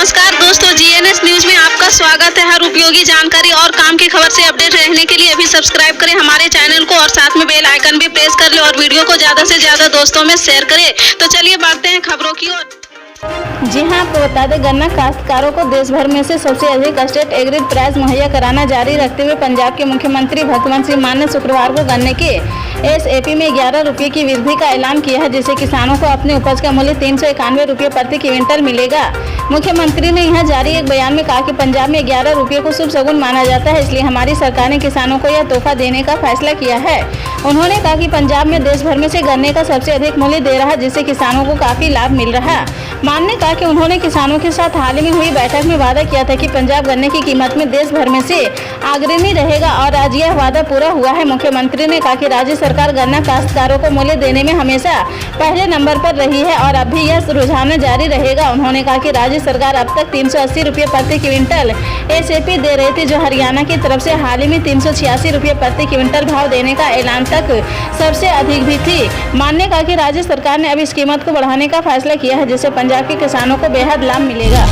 नमस्कार दोस्तों, GNS news में आपका स्वागत है। हर उपयोगी जानकारी और काम की खबर से अपडेट रहने के लिए अभी सब्सक्राइब करें हमारे चैनल को और साथ में बेल आइकन भी प्रेस कर ले और वीडियो को ज्यादा से ज्यादा दोस्तों में शेयर करें। तो चलिए बढ़ते हैं खबरों की ओर। जी हां, आपको बता दें, गन्ना काश्तकारों को देश भर में से सबसे अधिक स्टेट एग्रीड प्राइस मुहैया कराना जारी रखते हुए पंजाब के मुख्यमंत्री भगवंत सिंह मान ने शुक्रवार को गन्ने के एसएपी में 11 रुपये की वृद्धि का ऐलान किया है, जिससे किसानों को अपनी उपज का मूल्य 391 रुपये प्रति क्विंटल मिलेगा। मुख्यमंत्री ने यहां जारी एक बयान में कहा कि पंजाब में 11 रुपये को शुभ शगुन माना जाता है, इसलिए हमारी सरकार ने किसानों को यह तोहफा देने का फैसला किया है। उन्होंने कहा कि पंजाब में देश भर में से गन्ने का सबसे अधिक मूल्य दे रहा है, जिससे किसानों को काफी लाभ मिल रहा है। मान ने कहा कि उन्होंने किसानों के साथ हाल ही में हुई बैठक में वादा किया था कि पंजाब गन्ने की कीमत में देश भर में से अग्रणी रहेगा और आज यह वादा पूरा हुआ है। मुख्यमंत्री ने कहा कि राज्य सरकार गन्ना काश्तकारों को मूल्य देने में हमेशा पहले नंबर पर रही है और अब भी यह रुझान जारी रहेगा। उन्होंने कहा कि राज्य सरकार अब तक 380 रुपये प्रति क्विंटल एसएपी दे रही थी, जो हरियाणा की तरफ से हाल ही में 386 रुपये प्रति क्विंटल भाव देने का ऐलान तक सबसे अधिक भी थी। मान ने कहा कि राज्य सरकार ने अब इस कीमत को बढ़ाने का फैसला किया है, जिससे पंजाब के किसानों को बेहद लाभ मिलेगा।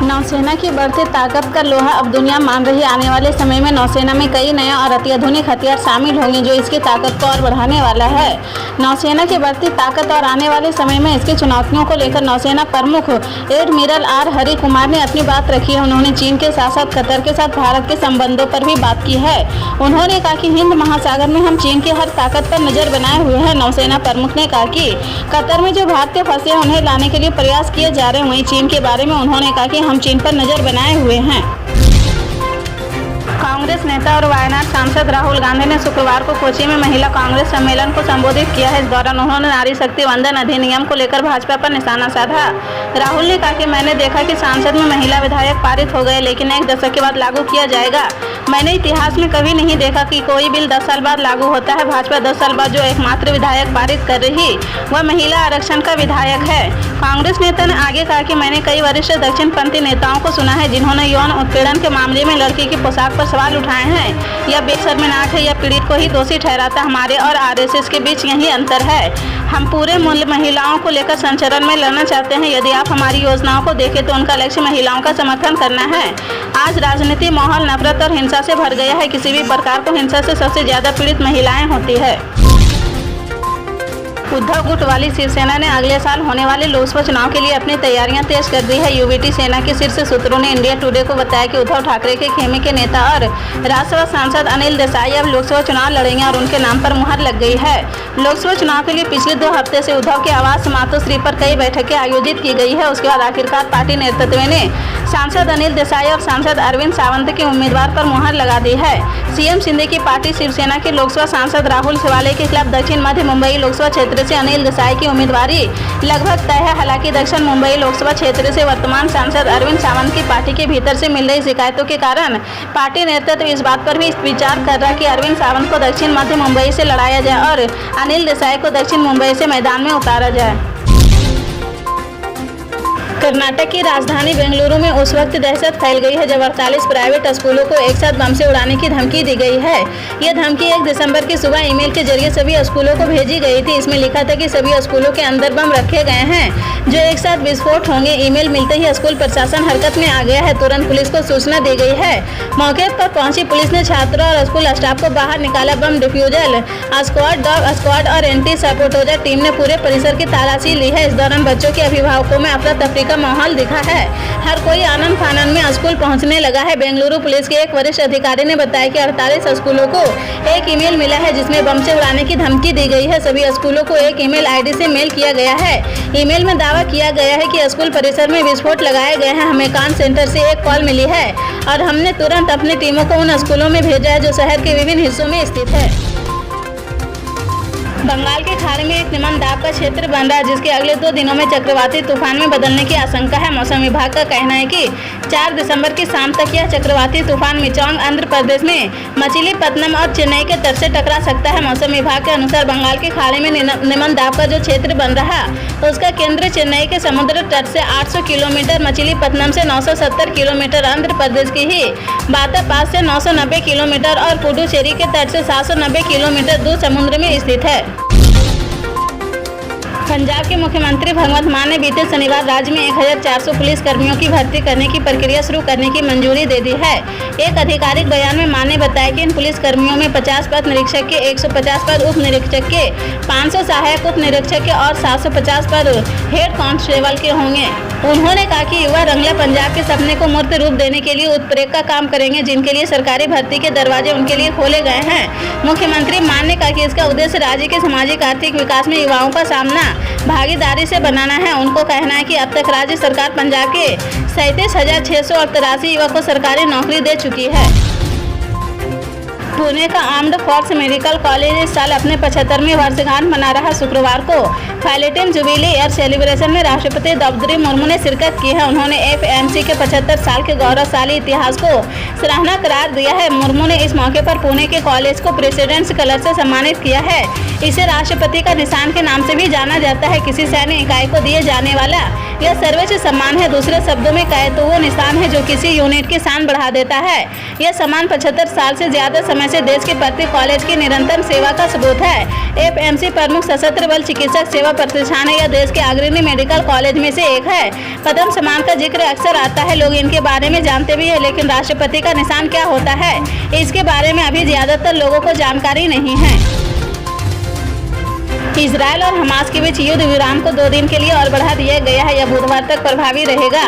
नौसेना की बढ़ती ताकत का लोहा अब दुनिया मान रही है। आने वाले समय में नौसेना में कई नए और अत्याधुनिक हथियार शामिल होंगे, जो इसकी ताकत को और बढ़ाने वाला है। नौसेना की बढ़ती ताकत और आने वाले समय में इसकी चुनौतियों को लेकर नौसेना प्रमुख एडमिरल आर हरि कुमार ने अपनी बात रखी है। उन्होंने चीन के साथ साथ कतर के साथ भारत के संबंधों पर भी बात की है। उन्होंने कहा कि हिंद महासागर में हम चीन की हर ताकत पर नजर बनाए हुए हैं। नौसेना प्रमुख ने कहा कि कतर में जो भारतीय फंसे हैं उन्हें लाने के लिए प्रयास किए जा रहे हैं। वहीं चीन के बारे में उन्होंने कहा कि हम चीन पर नजर बनाए हुए हैं। कांग्रेस नेता और वायनाड सांसद राहुल गांधी ने शुक्रवार को कोच्चि में महिला कांग्रेस सम्मेलन को संबोधित किया है। इस दौरान उन्होंने नारी शक्ति वंदन अधिनियम को लेकर भाजपा पर निशाना साधा। राहुल ने कहा कि मैंने देखा कि संसद में महिला विधायक पारित हो गए, लेकिन 1 दशक के बाद लागू किया जाएगा। मैंने इतिहास में कभी नहीं देखा कि कोई बिल 10 साल बाद लागू होता है। भाजपा 10 साल बाद जो एकमात्र विधायक पारित कर रही वह महिला आरक्षण का विधायक है। कांग्रेस नेता ने आगे कहा कि मैंने कई वरिष्ठ दक्षिणपंथी नेताओं को सुना है जिन्होंने यौन उत्पीड़न के मामले में लड़की की पोशाक पर सवाल उठाए हैं। यह बेशर्मनाक है, यह पीड़ित को ही दोषी ठहराता। हमारे और आरएसएस के बीच यही अंतर है। हम पूरे मूल्य महिलाओं को लेकर संचरण में लड़ना चाहते हैं। यदि आप हमारी योजनाओं को देखें तो उनका लक्ष्य महिलाओं का समर्थन करना है। आज राजनीति माहौल नफरत और हिंसा से भर गया है। किसी भी प्रकार को हिंसा से सबसे ज्यादा पीड़ित महिलाएं होती है। उद्धव गुट वाली शिवसेना ने अगले साल होने वाले लोकसभा चुनाव के लिए अपनी तैयारियां तेज कर दी है। यूवीटी सेना के शीर्ष सूत्रों ने इंडिया टुडे को बताया कि उद्धव ठाकरे के खेमे के नेता और राज्यसभा सांसद अनिल देसाई अब लोकसभा चुनाव लड़ेंगे और उनके नाम पर मुहर लग गई है। लोकसभा चुनाव के लिए पिछले 2 हफ्ते से उद्धव के आवास मातोश्री पर कई बैठकें आयोजित की गई है। उसके बाद आखिरकार पार्टी नेतृत्व ने सांसद अनिल देसाई और सांसद अरविंद सावंत के उम्मीदवार पर मुहर लगा दी है। सीएम शिंदे की पार्टी शिवसेना के लोकसभा सांसद राहुल शिवाले के खिलाफ दक्षिण मध्य मुंबई लोकसभा क्षेत्र से अनिल देसाई की उम्मीदवारी लगभग तय है। हालांकि दक्षिण मुंबई लोकसभा क्षेत्र से वर्तमान सांसद अरविंद सावंत की पार्टी के भीतर से मिल रही शिकायतों के कारण पार्टी नेतृत्व इस बात पर भी विचार कर रहा है कि अरविंद सावंत को दक्षिण मध्य मुंबई से लड़ाया जाए और अनिल देसाई को दक्षिण मुंबई से मैदान में उतारा जाए। कर्नाटक की राजधानी बेंगलुरु में उस वक्त दहशत फैल गई है जब 48 प्राइवेट स्कूलों को एक साथ बम से उड़ाने की धमकी दी गई है। यह धमकी 1 दिसंबर की सुबह ईमेल के जरिए सभी स्कूलों को भेजी गई थी। इसमें लिखा था कि सभी स्कूलों के अंदर बम रखे गए हैं जो एक साथ विस्फोट होंगे। ईमेल मिलते ही स्कूल प्रशासन हरकत में आ गया है। तुरंत पुलिस को सूचना दी गई है। मौके पर पहुंची पुलिस ने छात्रों और स्कूल स्टाफ को बाहर निकाला। बम डिफ्यूजल स्क्वाड, डॉग स्क्वाड और एंटी सपोर्टोजा टीम ने पूरे परिसर की तलाशी ली है। इस दौरान बच्चों के अभिभावकों में अफरा तफरी का माहौल दिखा है। हर कोई आनंद फानंद में स्कूल पहुंचने लगा है। बेंगलुरु पुलिस के एक वरिष्ठ अधिकारी ने बताया कि 48 स्कूलों को एक ईमेल मिला है जिसमें बम से उड़ाने की धमकी दी गई है। सभी स्कूलों को एक ईमेल आईडी से मेल किया गया है। ईमेल में दावा किया गया है कि स्कूल परिसर में विस्फोट लगाए गए हैं। हमें कान सेंटर से एक कॉल मिली है और हमने तुरंत अपनी टीमों को उन स्कूलों में भेजा है जो शहर के विभिन्न हिस्सों में स्थित है। बंगाल के खाड़ी में एक निम्न दाब का क्षेत्र बन रहा है जिसके अगले 2 दिनों में चक्रवाती तूफान में बदलने की आशंका है। मौसम विभाग का कहना है कि 4 दिसंबर की शाम तक यह चक्रवाती तूफान मिचोंग आंध्र प्रदेश में मछलीपट्टनम और चेन्नई के तट से टकरा सकता है। मौसम विभाग के अनुसार बंगाल की खाड़ी में निम्न दाब का जो क्षेत्र बन रहा तो उसका केंद्र चेन्नई के समुद्र तट से 800 किलोमीटर, मछलीपट्टनम से 970 किलोमीटर, आंध्र प्रदेश की ही बातापास से 990 किलोमीटर और पुडुचेरी के तट से 790 किलोमीटर दूर समुद्र में स्थित है। पंजाब के मुख्यमंत्री भगवंत मान ने बीते शनिवार राज्य में 1400 पुलिस कर्मियों की भर्ती करने की प्रक्रिया शुरू करने की मंजूरी दे दी है। एक आधिकारिक बयान में मान ने बताया कि इन पुलिस कर्मियों में 50 पद निरीक्षक के, 150 पद उप निरीक्षक के, 500 सहायक उप निरीक्षक के और 750 पद हेड कांस्टेबल के होंगे। उन्होंने कहा कि युवा रंगला पंजाब के सपने को मूर्त रूप देने के लिए उत्प्रेरक का काम करेंगे, जिनके लिए सरकारी भर्ती के दरवाजे उनके लिए खोले गए हैं। मुख्यमंत्री मान ने कहा कि इसका उद्देश्य राज्य के सामाजिक आर्थिक विकास में युवाओं का सामना भागीदारी से बनाना है। उनको कहना है कि अब तक राज्य सरकार पंजाब के 37,683 युवक को सरकारी नौकरी दे चुकी है। पुणे का आर्म्ड फोर्स मेडिकल कॉलेज इस साल अपने 75वीं वर्षगांठ मना रहा। शुक्रवार को प्लेटिनम जुबिली ईयर सेलिब्रेशन में राष्ट्रपति द्रौपदी मुर्मू ने शिरकत की है। उन्होंने एफएमसी के 75 साल के गौरवशाली इतिहास को सराहना करार दिया है। मुर्मू ने इस मौके पर पुणे के कॉलेज को प्रेसिडेंट्स कलर से सम्मानित किया है। इसे राष्ट्रपति का निशान के नाम से भी जाना जाता है। किसी सैन्य इकाई को दिए जाने वाला यह सर्वोच्च सम्मान है। दूसरे शब्दों में कहे तो वो निशान है जो किसी यूनिट की शान बढ़ा देता है। यह सम्मान 75 साल से ज्यादा समय से देश के प्रति कॉलेज की निरंतर सेवा का सबूत है। एफएमसी प्रमुख सशस्त्र बल चिकित्सक सेवा प्रतिष्ठान है। यह देश के अग्रणी मेडिकल कॉलेज में से एक है। पद्म सम्मान का जिक्र अक्सर आता है, लोग इनके बारे में जानते भी है, लेकिन राष्ट्रपति का निशान क्या होता है इसके बारे में अभी ज्यादातर लोगों को जानकारी नहीं है। इजरायल और हमास के बीच युद्ध विराम को 2 दिन के लिए और बढ़ा दिया गया है। यह बुधवार तक प्रभावी रहेगा।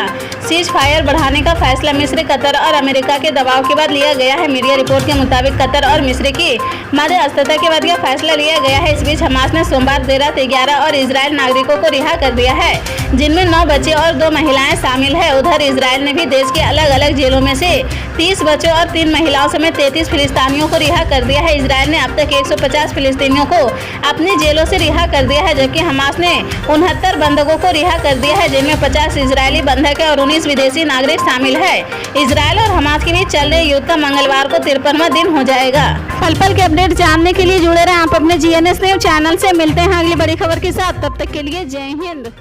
सीज फायर बढ़ाने का फैसला मिस्र, कतर और अमेरिका के दबाव के बाद लिया गया है। मीडिया रिपोर्ट के मुताबिक कतर और मिस्र की मध्यस्थता के बाद यह फैसला लिया गया है। इस बीच हमास ने सोमवार देर रात 11 और इजरायल नागरिकों को रिहा कर दिया है, जिनमें 9 बच्चे और 2 महिलाएं शामिल है। उधर इजरायल ने भी देश के अलग अलग जेलों में से 30 बच्चों और 3 महिलाओं समेत 33 फिलिस्तीनियों को रिहा कर दिया है। इजरायल ने अब तक 150 फिलिस्तीनियों को अपनी जेलों से रिहा कर दिया है, जबकि हमास ने 69 बंधकों को रिहा कर दिया है, जिनमें 50 इजरायली बंधक है और 19 विदेशी नागरिक शामिल है। इजरायल और हमास के बीच चल रहे युद्ध का मंगलवार को 53वां दिन हो जाएगा। पल पल के अपडेट जानने के लिए जुड़े रहें आप अपने GNS न्यूज़ चैनल से। मिलते हैं अगली बड़ी खबर के साथ, तब तक के लिए जय हिंद।